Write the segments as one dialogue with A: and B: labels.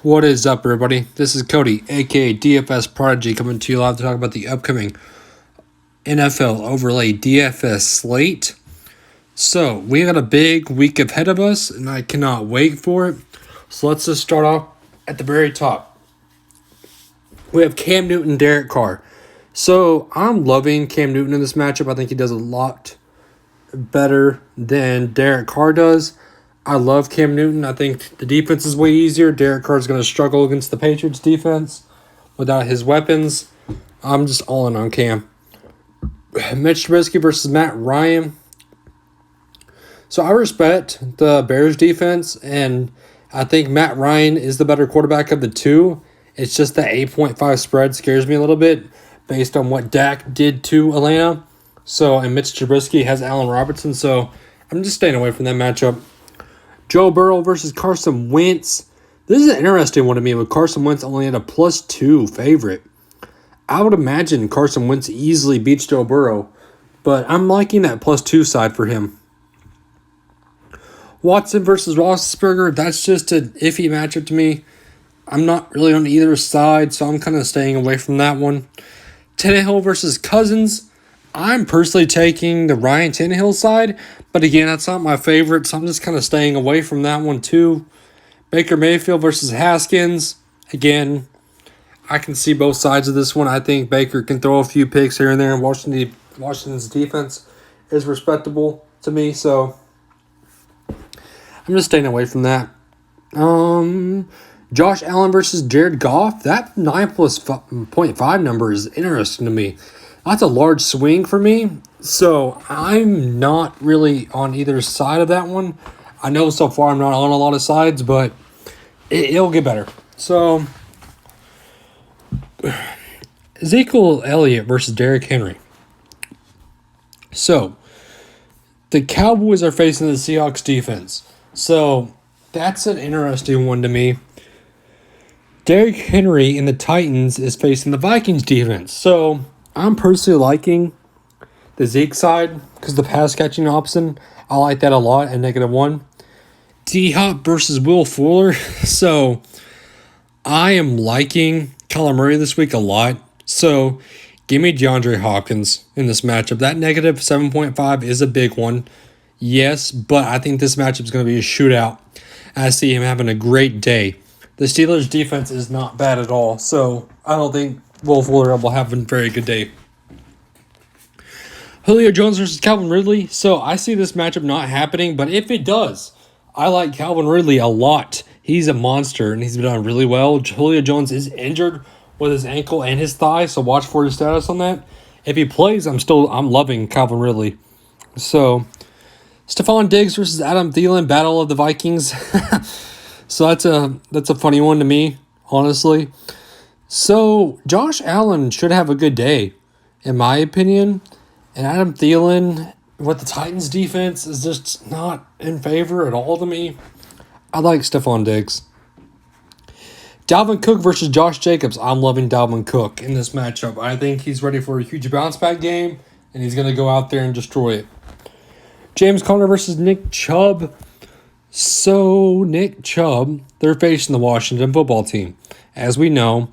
A: What is up, everybody? This is Cody, aka DFS Prodigy, coming to you live to talk about the upcoming NFL Overlay DFS slate. So, we got a big week ahead of us, and I cannot wait for it. So, let's just start off at the very top. We have Cam Newton, Derek Carr. So, I'm loving Cam Newton in this matchup. I think he does a lot better than Derek Carr does. I love Cam Newton. I think the defense is way easier. Derek Carr is going to struggle against the Patriots defense without his weapons. I'm just all in on Cam. Mitch Trubisky versus Matt Ryan. So I respect the Bears defense, and I think Matt Ryan is the better quarterback of the two. It's just the 8.5 spread scares me a little bit based on what Dak did to Atlanta. So, and Mitch Trubisky has Allen Robinson, so I'm just staying away from that matchup. Joe Burrow versus Carson Wentz. This is an interesting one to me with Carson Wentz only at a +2 favorite. I would imagine Carson Wentz easily beats Joe Burrow, but I'm liking that +2 side for him. Watson versus Roethlisberger, that's just an iffy matchup to me. I'm not really on either side, so I'm kind of staying away from that one. Tannehill versus Cousins. I'm personally taking the Ryan Tannehill side, but again, that's not my favorite, so I'm just kind of staying away from that one too. Baker Mayfield versus Haskins. Again, I can see both sides of this one. I think Baker can throw a few picks here and there, and Washington's defense is respectable to me, so I'm just staying away from that. Josh Allen versus Jared Goff. That 9+0.5 number is interesting to me. That's a large swing for me, so I'm not really on either side of that one. I know so far I'm not on a lot of sides, but it'll get better. So, Ezekiel Elliott versus Derrick Henry. So, the Cowboys are facing the Seahawks defense. So, that's an interesting one to me. Derrick Henry in the Titans is facing the Vikings defense. So, I'm personally liking the Zeke side because the pass catching option, I like that a lot at -1. D-Hop versus Will Fuller. So, I am liking Kyler Murray this week a lot. So, give me DeAndre Hopkins in this matchup. That -7.5 is a big one. Yes, but I think this matchup is going to be a shootout. I see him having a great day. The Steelers' defense is not bad at all. So, I don't think Will Fuller will have a very good day. Julio Jones versus Calvin Ridley. So I see this matchup not happening, but if it does, I like Calvin Ridley a lot. He's a monster, and he's been done really well. Julio Jones is injured with his ankle and his thigh, so watch for his status on that. If he plays, I'm loving Calvin Ridley. So Stephon Diggs versus Adam Thielen, Battle of the Vikings. So that's a funny one to me, honestly. So, Josh Allen should have a good day, in my opinion. And Adam Thielen, with the Titans' defense, is just not in favor at all to me. I like Stephon Diggs. Dalvin Cook versus Josh Jacobs. I'm loving Dalvin Cook in this matchup. I think he's ready for a huge bounce-back game, and he's going to go out there and destroy it. James Conner versus Nick Chubb. So, Nick Chubb, they're facing the Washington football team. As we know,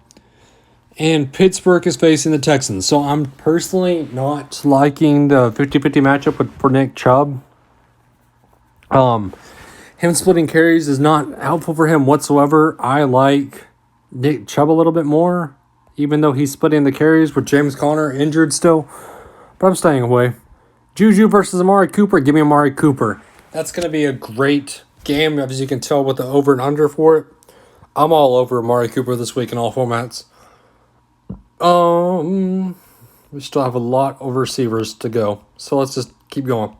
A: and Pittsburgh is facing the Texans. So I'm personally not liking the 50-50 matchup for Nick Chubb. Him splitting carries is not helpful for him whatsoever. I like Nick Chubb a little bit more, even though he's splitting the carries with James Conner injured still. But I'm staying away. Juju versus Amari Cooper. Give me Amari Cooper. That's going to be a great game, as you can tell with the over and under for it. I'm all over Amari Cooper this week in all formats. We still have a lot of receivers to go, so let's just keep going.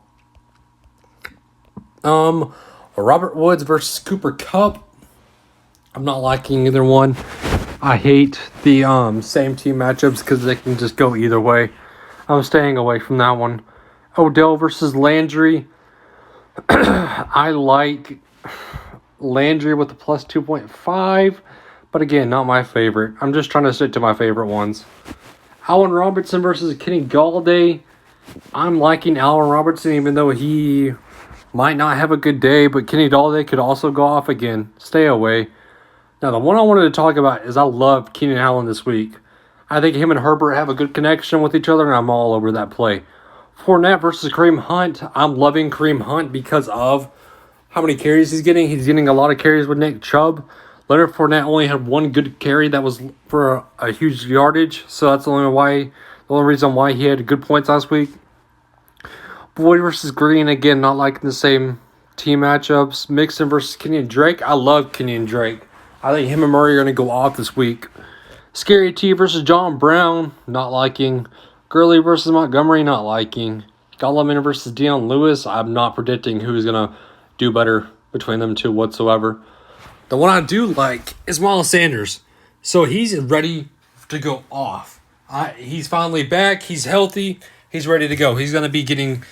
A: Robert Woods versus Cooper Kupp. I'm not liking either one. I hate the same team matchups because they can just go either way. I'm staying away from that one. Odell versus Landry. I like Landry with the +2.5. But again, not my favorite. I'm just trying to stick to my favorite ones. Allen Robinson versus Kenny Galladay. I'm liking Allen Robinson even though he might not have a good day. But Kenny Galladay could also go off again. Stay away. Now, the one I wanted to talk about is I love Keenan Allen this week. I think him and Herbert have a good connection with each other, and I'm all over that play. Fournette versus Kareem Hunt. I'm loving Kareem Hunt because of how many carries he's getting. He's getting a lot of carries with Nick Chubb. Leonard Fournette only had one good carry that was for a huge yardage, so that's the only reason why he had good points last week. Boyd versus Green, again, not liking the same team matchups. Mixon versus Kenyon Drake. I love Kenyon Drake. I think him and Murray are going to go off this week. Scary T versus John Brown, not liking. Gurley versus Montgomery, not liking. Goldman versus Deion Lewis, I'm not predicting who's going to do better between them two whatsoever. The one I do like is Miles Sanders. So he's ready to go off. He's finally back. He's healthy. He's ready to go. He's going to be getting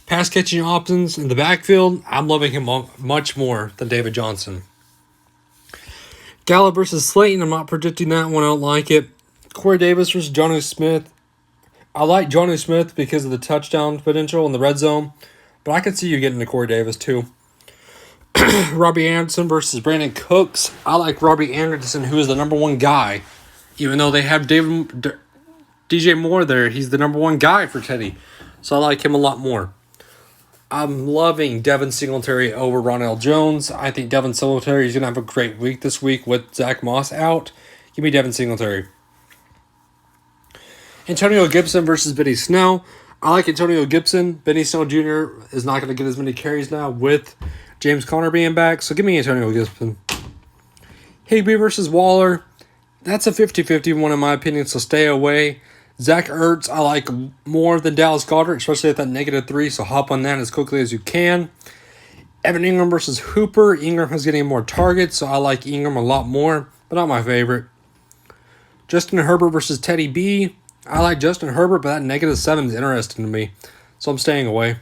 A: pass-catching options in the backfield. I'm loving him much more than David Johnson. Gallup versus Slayton. I'm not predicting that one. I don't like it. Corey Davis versus Jonnu Smith. I like Jonnu Smith because of the touchdown potential in the red zone, but I could see you getting to Corey Davis too. Robbie Anderson versus Brandon Cooks. I like Robbie Anderson, who is the number one guy. Even though they have DJ Moore there, he's the number one guy for Teddy. So I like him a lot more. I'm loving Devin Singletary over Ronald Jones. I think Devin Singletary is going to have a great week this week with Zach Moss out. Give me Devin Singletary. Antonio Gibson versus Benny Snell. I like Antonio Gibson. Benny Snell Jr. is not going to get as many carries now with James Conner being back, so give me Antonio Gibson. Higbee versus Waller. That's a 50-50 one in my opinion, so stay away. Zach Ertz, I like more than Dallas Goedert, especially at that -3, so hop on that as quickly as you can. Evan Ingram versus Hooper. Ingram is getting more targets, so I like Ingram a lot more, but not my favorite. Justin Herbert versus Teddy B. I like Justin Herbert, but that -7 is interesting to me, so I'm staying away.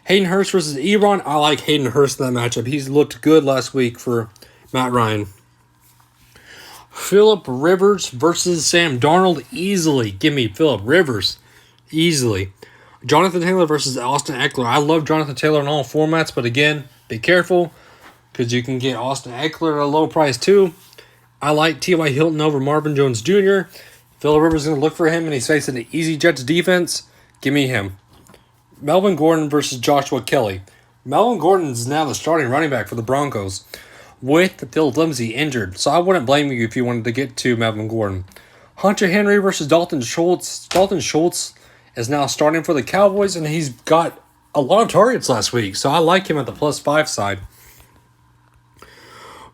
A: Hayden Hurst versus Ebron. I like Hayden Hurst in that matchup. He's looked good last week for Matt Ryan. Phillip Rivers versus Sam Darnold. Easily. Give me Phillip Rivers. Easily. Jonathan Taylor versus Austin Eckler. I love Jonathan Taylor in all formats, but again, be careful because you can get Austin Eckler at a low price too. I like T.Y. Hilton over Marvin Jones Jr. Phillip Rivers is going to look for him, and he's facing an easy Jets defense. Give me him. Melvin Gordon versus Joshua Kelly. Melvin Gordon is now the starting running back for the Broncos with Philip Lindsay injured, so I wouldn't blame you if you wanted to get to Melvin Gordon. Hunter Henry versus Dalton Schultz. Dalton Schultz is now starting for the Cowboys, and he's got a lot of targets last week, so I like him at the +5 side.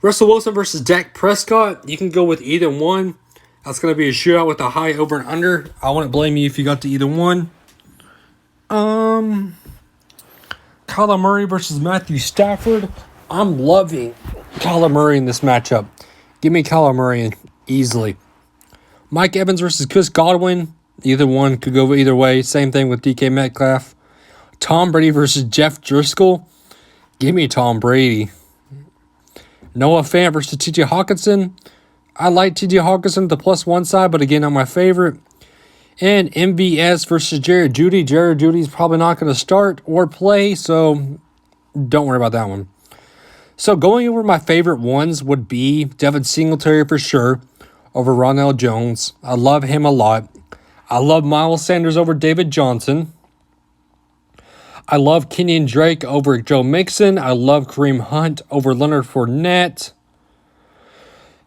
A: Russell Wilson versus Dak Prescott. You can go with either one. That's going to be a shootout with a high over and under. I wouldn't blame you if you got to either one. Kyler Murray versus Matthew Stafford. I'm loving Kyler Murray in this matchup. Give me Kyler Murray easily. Mike Evans versus Chris Godwin. Either one could go either way. Same thing with DK Metcalf. Tom Brady versus Jeff Driscoll. Give me Tom Brady. Noah Fant versus TJ Hawkinson. I like TJ Hawkinson at the +1 side, but again, not my favorite. And MVS versus Jared Jeudy. Jared Judy's probably not going to start or play, so don't worry about that one. So going over my favorite ones would be Devin Singletary for sure over Ronald Jones. I love him a lot. I love Miles Sanders over David Johnson. I love Kenyon Drake over Joe Mixon. I love Kareem Hunt over Leonard Fournette.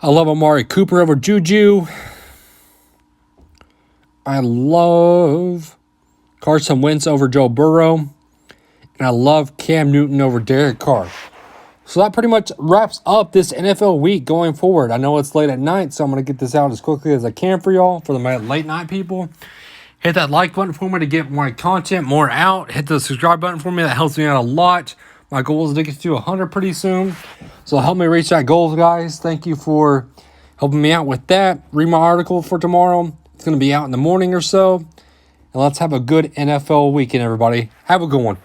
A: I love Amari Cooper over Juju. I love Carson Wentz over Joe Burrow. And I love Cam Newton over Derek Carr. So that pretty much wraps up this NFL week going forward. I know it's late at night, so I'm going to get this out as quickly as I can for y'all, for the late night people. Hit that like button for me to get more content, more out. Hit the subscribe button for me. That helps me out a lot. My goal is to get to 100 pretty soon. So help me reach that goal, guys. Thank you for helping me out with that. Read my article for tomorrow. It's going to be out in the morning or so. And let's have a good NFL weekend, everybody. Have a good one.